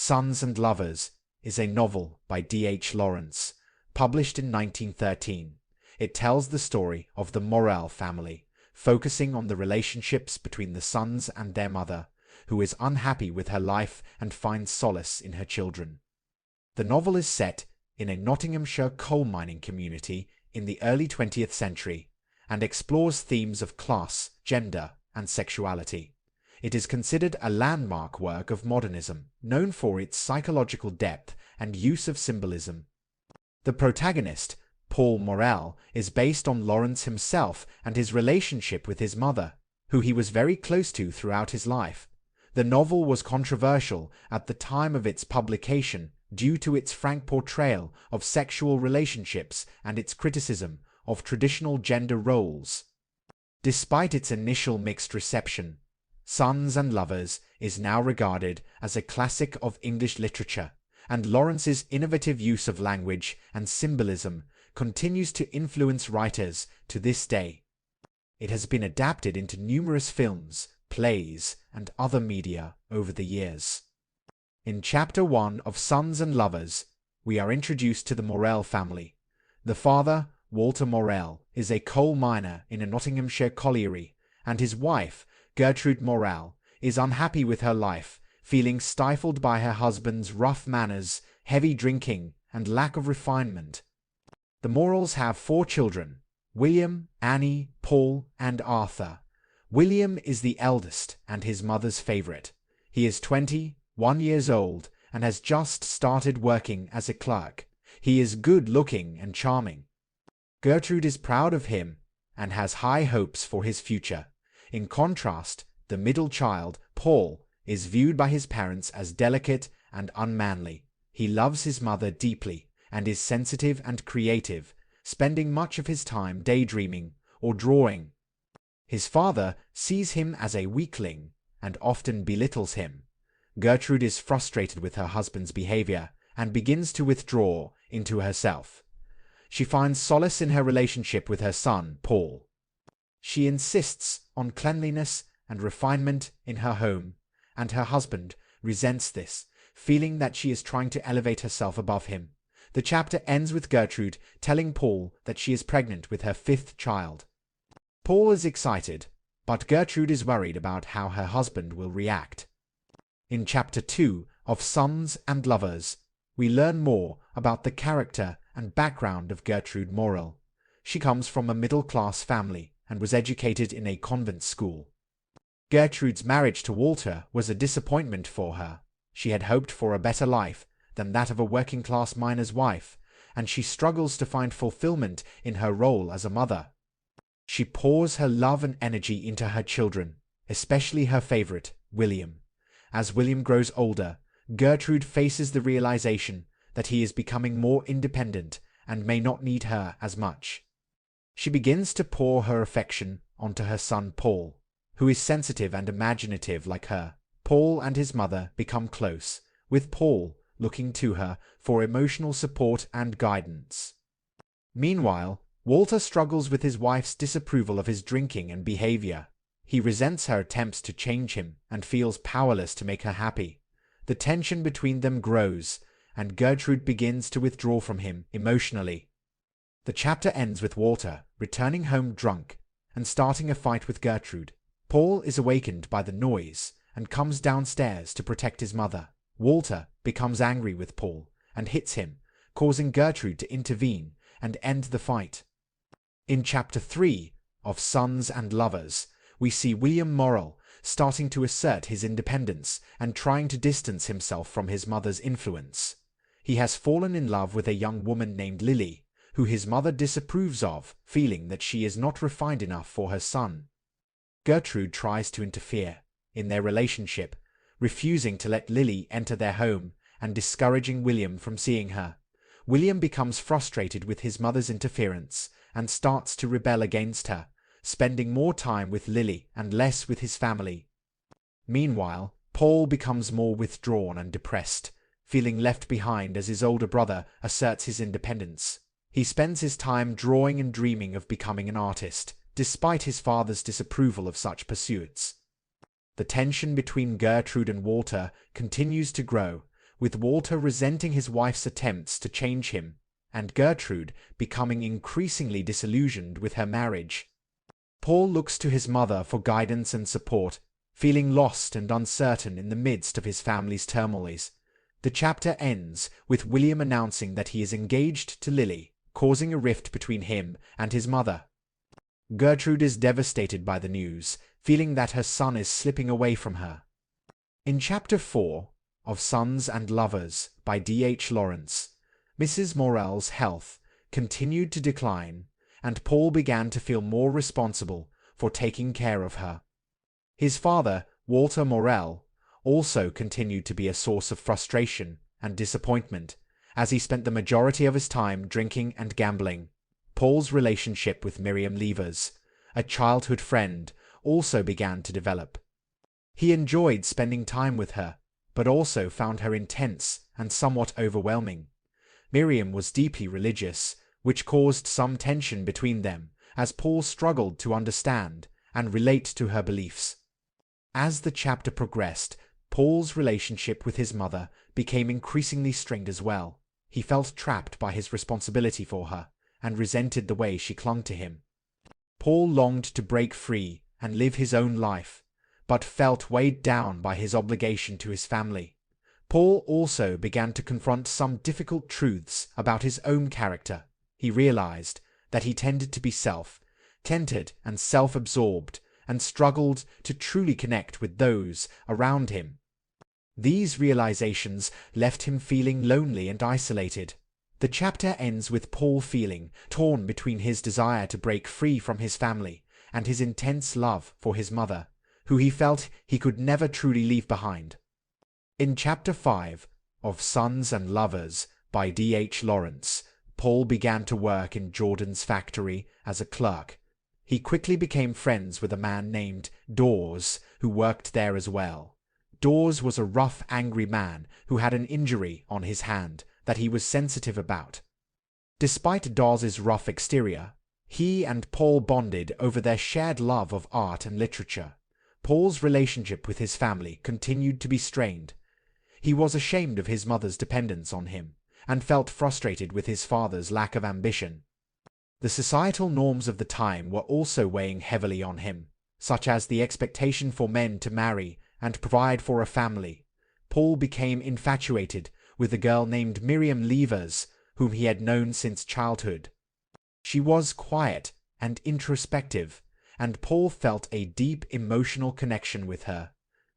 Sons and Lovers is a novel by H.lawrence, published in 1913. It tells the story of the Morel family, focusing on the relationships between the sons and their mother, who is unhappy with her life and finds solace in her children. The novel is set in a Nottinghamshire coal mining community in the early 20th century and explores themes of class, gender, and sexuality. It is considered a landmark work of modernism, known for its psychological depth and use of symbolism. The protagonist, Paul Morel, is based on Lawrence himself and his relationship with his mother, who he was very close to throughout his life. The novel was controversial at the time of its publication due to its frank portrayal of sexual relationships and its criticism of traditional gender roles. Despite its initial mixed reception, Sons and Lovers is now regarded as a classic of English literature, and Lawrence's innovative use of language and symbolism continues to influence writers to this day. It has been adapted into numerous films, plays, and other media over the years. In Chapter 1 of Sons and Lovers, we are introduced to the Morel family. The father, Walter Morel, is a coal miner in a Nottinghamshire colliery, and his wife, Gertrude Morel, is unhappy with her life, feeling stifled by her husband's rough manners, heavy drinking, and lack of refinement. The Morels have 4 children: William, Annie, Paul, and Arthur. William is the eldest and his mother's favorite. He is 21 years old and has just started working as a clerk. He is good-looking and charming. Gertrude is proud of him and has high hopes for his future. In contrast, the middle child, Paul, is viewed by his parents as delicate and unmanly. He loves his mother deeply and is sensitive and creative, spending much of his time daydreaming or drawing. His father sees him as a weakling and often belittles him. Gertrude is frustrated with her husband's behavior and begins to withdraw into herself. She finds solace in her relationship with her son, Paul. She insists on cleanliness and refinement in her home, and her husband resents this, feeling that she is trying to elevate herself above him. The chapter ends with Gertrude telling Paul that she is pregnant with her 5th child. Paul is excited, but Gertrude is worried about how her husband will react. In Chapter 2 of Sons and Lovers, we learn more about the character and background of Gertrude Morel. She comes from a middle-class family and was educated in a convent school. Gertrude's marriage to Walter was a disappointment for her. She had hoped for a better life than that of a working-class miner's wife, and she struggles to find fulfillment in her role as a mother. She pours her love and energy into her children, especially her favorite, William. As William grows older, Gertrude faces the realization that he is becoming more independent and may not need her as much. She begins to pour her affection onto her son Paul, who is sensitive and imaginative like her. Paul and his mother become close, with Paul looking to her for emotional support and guidance. Meanwhile, Walter struggles with his wife's disapproval of his drinking and behavior. He resents her attempts to change him and feels powerless to make her happy. The tension between them grows, and Gertrude begins to withdraw from him emotionally. The chapter ends with Walter returning home drunk and starting a fight with Gertrude. Paul is awakened by the noise and comes downstairs to protect his mother. Walter becomes angry with Paul and hits him, causing Gertrude to intervene and end the fight. In Chapter 3 of Sons and Lovers, we see William Morel starting to assert his independence and trying to distance himself from his mother's influence. He has fallen in love with a young woman named Lily, who his mother disapproves of, feeling that she is not refined enough for her son. Gertrude tries to interfere in their relationship, refusing to let Lily enter their home and discouraging William from seeing her. William becomes frustrated with his mother's interference and starts to rebel against her, spending more time with Lily and less with his family. Meanwhile, Paul becomes more withdrawn and depressed, feeling left behind as his older brother asserts his independence. He spends his time drawing and dreaming of becoming an artist, despite his father's disapproval of such pursuits. The tension between Gertrude and Walter continues to grow, with Walter resenting his wife's attempts to change him, and Gertrude becoming increasingly disillusioned with her marriage. Paul looks to his mother for guidance and support, feeling lost and uncertain in the midst of his family's turmoils. The chapter ends with William announcing that he is engaged to Lily, causing a rift between him and his mother. Gertrude is devastated by the news, feeling that her son is slipping away from her. In Chapter 4 of Sons and Lovers by H.lawrence, Mrs. Morel's health continued to decline, and Paul began to feel more responsible for taking care of her. His father, Walter Morel, also continued to be a source of frustration and disappointment, as he spent the majority of his time drinking and gambling. Paul's relationship with Miriam Leivers, a childhood friend, also began to develop. He enjoyed spending time with her, but also found her intense and somewhat overwhelming. Miriam was deeply religious, which caused some tension between them, as Paul struggled to understand and relate to her beliefs. As the chapter progressed, Paul's relationship with his mother became increasingly strained as well. He felt trapped by his responsibility for her, and resented the way she clung to him. Paul longed to break free and live his own life, but felt weighed down by his obligation to his family. Paul also began to confront some difficult truths about his own character. He realized that he tended to be self-centered and self-absorbed, and struggled to truly connect with those around him. These realizations left him feeling lonely and isolated. The chapter ends with Paul feeling torn between his desire to break free from his family and his intense love for his mother, who he felt he could never truly leave behind. In Chapter 5 of Sons and Lovers by H.lawrence, Paul began to work in Jordan's factory as a clerk. He quickly became friends with a man named Dawes, who worked there as well. Dawes was a rough, angry man who had an injury on his hand that he was sensitive about. Despite Dawes's rough exterior, he and Paul bonded over their shared love of art and literature. Paul's relationship with his family continued to be strained. He was ashamed of his mother's dependence on him, and felt frustrated with his father's lack of ambition. The societal norms of the time were also weighing heavily on him, such as the expectation for men to marry and provide for a family. Paul became infatuated with a girl named Miriam Leivers, whom he had known since childhood. She was quiet and introspective, and Paul felt a deep emotional connection with her.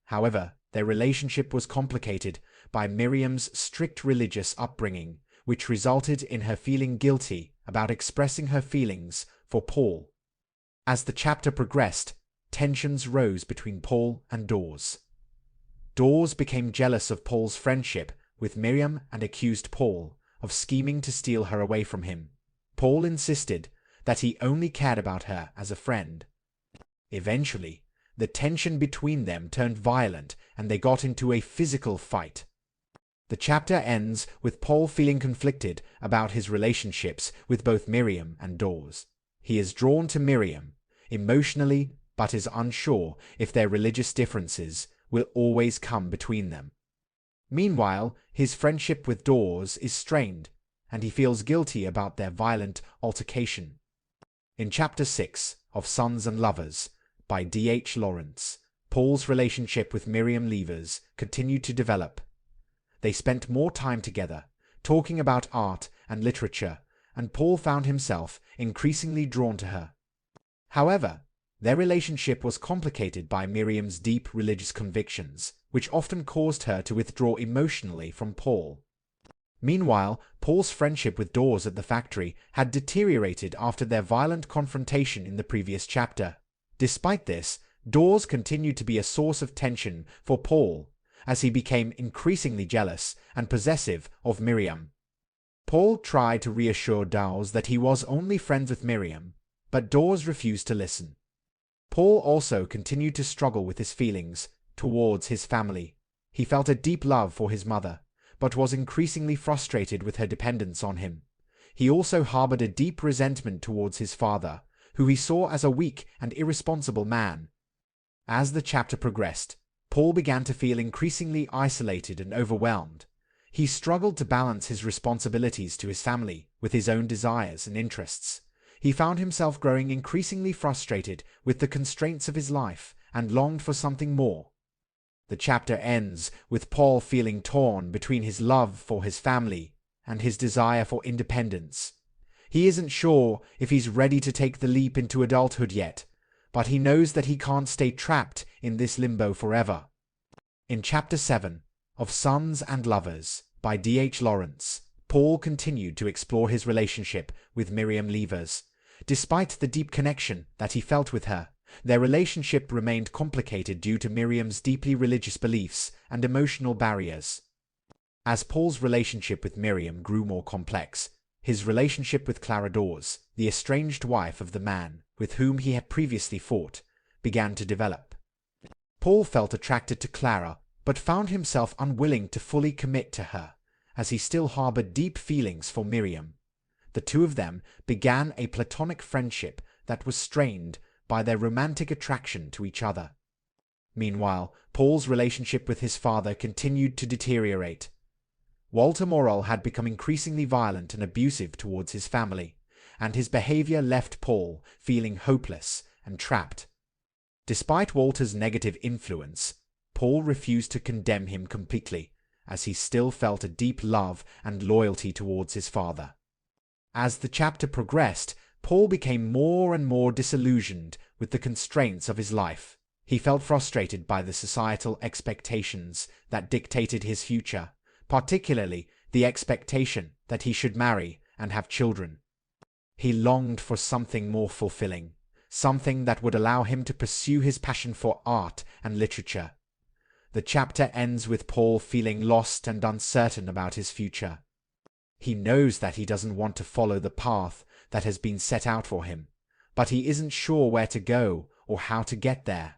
However, their relationship was complicated by Miriam's strict religious upbringing, which resulted in her feeling guilty about expressing her feelings for Paul. As the chapter progressed, tensions rose between Paul and Dawes. Dawes became jealous of Paul's friendship with Miriam and accused Paul of scheming to steal her away from him. Paul insisted that he only cared about her as a friend. Eventually, the tension between them turned violent and they got into a physical fight. The chapter ends with Paul feeling conflicted about his relationships with both Miriam and Dawes. He is drawn to Miriam emotionally, but is unsure if their religious differences will always come between them. Meanwhile, his friendship with Dawes is strained, and he feels guilty about their violent altercation. In Chapter 6 of Sons and Lovers by H.lawrence, Paul's relationship with Miriam Leivers continued to develop. They spent more time together, talking about art and literature, and Paul found himself increasingly drawn to her. However, their relationship was complicated by Miriam's deep religious convictions, which often caused her to withdraw emotionally from Paul. Meanwhile, Paul's friendship with Dawes at the factory had deteriorated after their violent confrontation in the previous chapter. Despite this, Dawes continued to be a source of tension for Paul, as he became increasingly jealous and possessive of Miriam. Paul tried to reassure Dawes that he was only friends with Miriam, but Dawes refused to listen. Paul also continued to struggle with his feelings towards his family. He felt a deep love for his mother, but was increasingly frustrated with her dependence on him. He also harbored a deep resentment towards his father, who he saw as a weak and irresponsible man. As the chapter progressed, Paul began to feel increasingly isolated and overwhelmed. He struggled to balance his responsibilities to his family with his own desires and interests. He found himself growing increasingly frustrated with the constraints of his life and longed for something more. The chapter ends with Paul feeling torn between his love for his family and his desire for independence. He isn't sure if he's ready to take the leap into adulthood yet, but he knows that he can't stay trapped in this limbo forever. In Chapter 7 of Sons and Lovers by H.lawrence, Paul continued to explore his relationship with Miriam Leivers. Despite the deep connection that he felt with her, their relationship remained complicated due to Miriam's deeply religious beliefs and emotional barriers. As Paul's relationship with Miriam grew more complex, his relationship with Clara Dawes, the estranged wife of the man with whom he had previously fought, began to develop. Paul felt attracted to Clara, but found himself unwilling to fully commit to her, as he still harbored deep feelings for Miriam. The two of them began a platonic friendship that was strained by their romantic attraction to each other. Meanwhile, Paul's relationship with his father continued to deteriorate. Paul Morel had become increasingly violent and abusive towards his family, and his behavior left Paul feeling hopeless and trapped. Despite Walter's negative influence, Paul refused to condemn him completely, as he still felt a deep love and loyalty towards his father. As the chapter progressed, Paul became more and more disillusioned with the constraints of his life. He felt frustrated by the societal expectations that dictated his future, particularly the expectation that he should marry and have children. He longed for something more fulfilling, something that would allow him to pursue his passion for art and literature. The chapter ends with Paul feeling lost and uncertain about his future. He knows that he doesn't want to follow the path that has been set out for him, but he isn't sure where to go or how to get there.